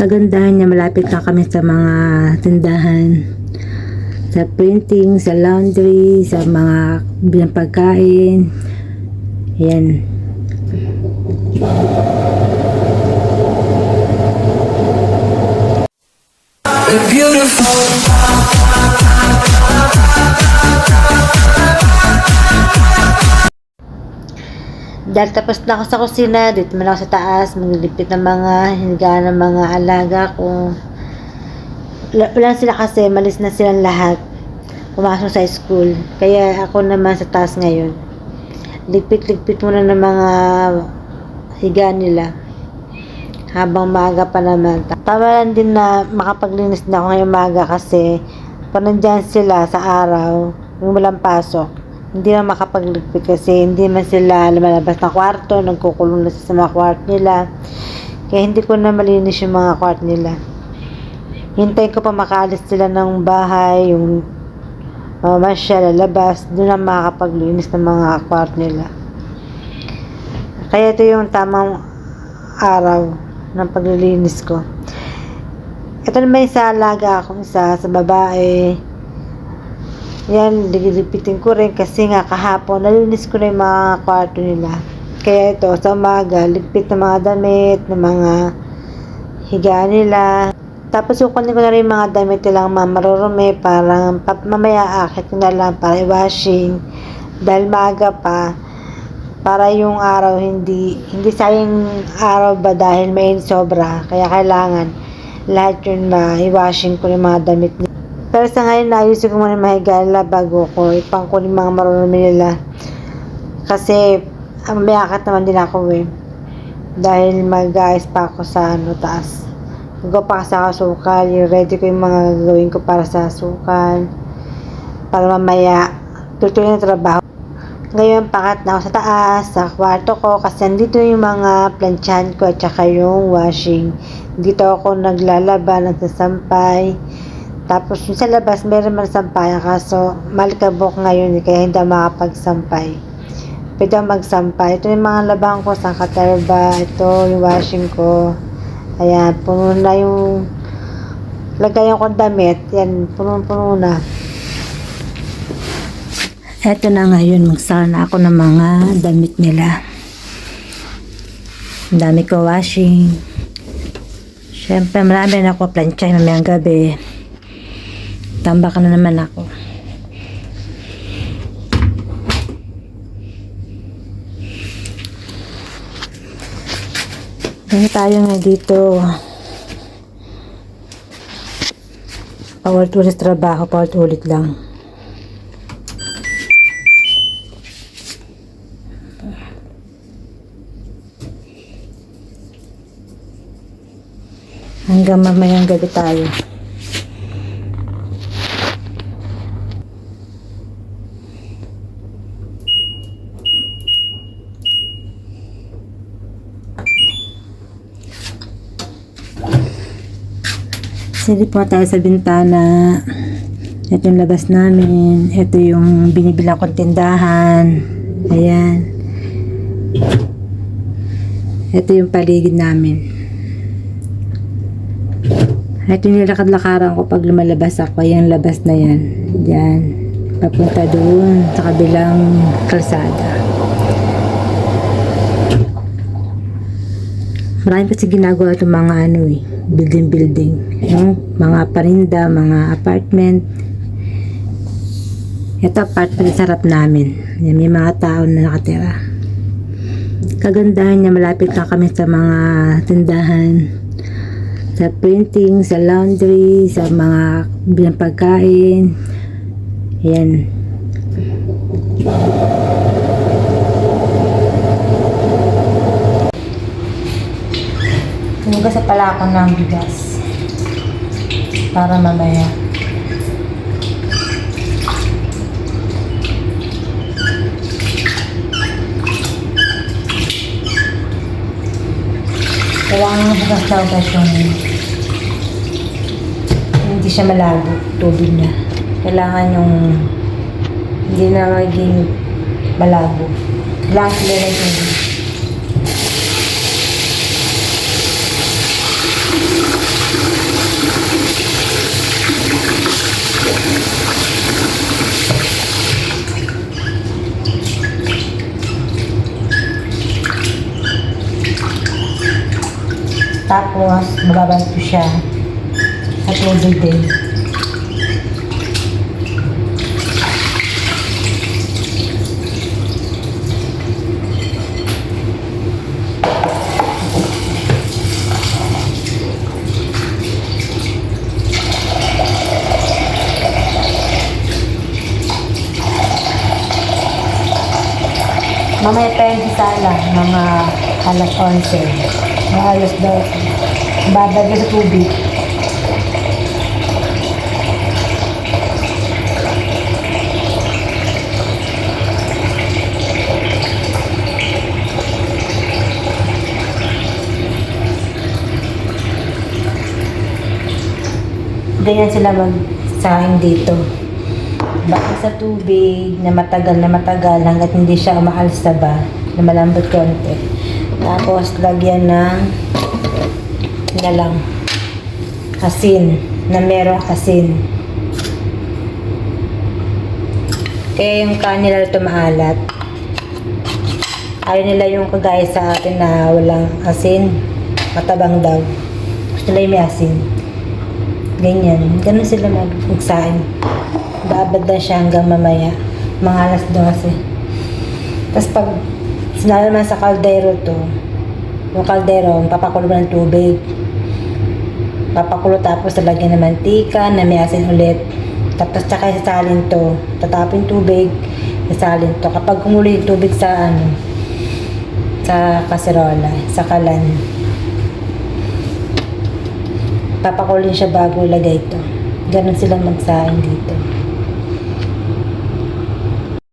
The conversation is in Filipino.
Kagandahan niya, malapit lang kami sa mga tindahan, sa printing, sa laundry, sa mga bilang pagkain. Ayan. Beautiful. Dahil tapos na ako sa kusina, dito man ako sa taas, maglilipit ng mga hinigaan ng mga alaga ko. Wala sila kasi, malis na silang lahat. Pumasok sa school. Kaya ako naman sa taas ngayon. Ligpit-ligpit muna ng mga higa nila. Habang maaga pa naman. Tama lang din na makapaglinis na ako ngayong maaga kasi pag nandyan sila sa araw, yung walang pasok, hindi na makapagligpit kasi hindi man sila lumalabas ng kwarto, nagkukulong na sa mga kwarto nila. Kaya hindi ko na malinis yung mga kwarto nila. Hintayin ko pa makaalis sila ng bahay, yung masya, lalabas, doon na makakapaglinis ng mga kwarto nila. Kaya ito yung tamang araw ng paglilinis ko. Ito naman yung sa alaga akong isa, sa babae. Yan, ligpitin ko rin kasi nga kahapon, nalinis ko na yung mga kwarto nila. Kaya ito, sa umaga, ligpit ng mga damit, ng mga higa nila. Tapos kukunin ko na rin mga damit nilang marurumi, parang mamaya akit ko na lang para i-washing. Dahil maaga pa, para yung araw hindi sayang araw ba dahil may sobra. Kaya kailangan lahat yun i-washing ko yung mga damit nila. Pero sa ngayon, naayusin ko muna mahiga nila bago ko ipangkunin mga marurumi nila. Kasi, may akat naman din ako Dahil mag-ayos pa ako sa taas. Magawa pa sa sukal. Ready ko yung mga gagawin ko para sa sukal. Para mamaya, tutuloy na trabaho. Ngayon, pakat na ako sa taas, sa kwarto ko. Kasi andito yung mga plansyahan ko at saka yung washing. Dito ako naglalaba, nagsasampay. Tapos sa labas, meron man sampayan kaso malikabok ngayon kaya hindi makapagsampay. Pwede magsampay. Ito yung mga labang ko sa katerba. Ito yung washing ko. Ayan, puno na yung lagayan ko damit. Yan, puno na. Ito na ngayon, magsana ako ng mga damit nila. Ang dami ko washing. Siyempre, marami na ako plansya mamayang gabi. Tambak na naman ako. Kaya tayo nga dito. Paulit-ulit trabaho, paulit-ulit lang. Hanggang mamayang gabi tayo. Silip po tayo sa bintana. Ito yung labas namin. Ito yung binibilang kong tindahan. Ayan. Ito yung paligid namin. Ito yung nilakad-lakaran ko pag lumalabas ako. Ayan, labas na yan. Diyan. Papunta doon sa kabilang kalsada. Marami kasi ginagawa itong mga building. Mga parinda, mga apartment. Ito apartment sa harap namin. Yan, may mga tao na nakatira. Kagandahan niya, malapit lang kami sa mga tindahan, sa printing, sa laundry, sa mga bilang pagkain. Yan. Hugas pala ako ng bigas para mamaya. Kailangan bukas na ugas yung hindi siya malabo, tubig niya. Kailangan yung hindi na magiging malabo. Kailangan sila na tubig. Tapos, bababad ko siya sa tubig din. Mamaya tayo yung sala, mga alas 11. Mga alas 12. Babagay sa tubig. Ganyan sila magsaing dito. Baka sa tubig na matagal hanggat hindi siya umaalis na ba, na malambot konti. Tapos lagyan ng na lang asin, na merong asin. Kaya yung kanila ito maalat. Ayaw nila yung kagaya sa atin na walang asin, matabang daw. Gusto nila yung may asin. Ganyan. Ganun sila magsaing. Babad na siya hanggang mamaya. Mga alas 12. Tapos pag sinala naman sa kaldero to, yung kaldero, papakulo mo ng tubig. Papakulo tapos lalagyan ng mantika na may asin ulit. Tapos tsaka isasalin to. Tatapin tubig, isasalin to. Kapag kumulo yung tubig sa sa kaserola, sa kalan, papakulin siya bago ilagay ito. Ganon sila magsaing dito.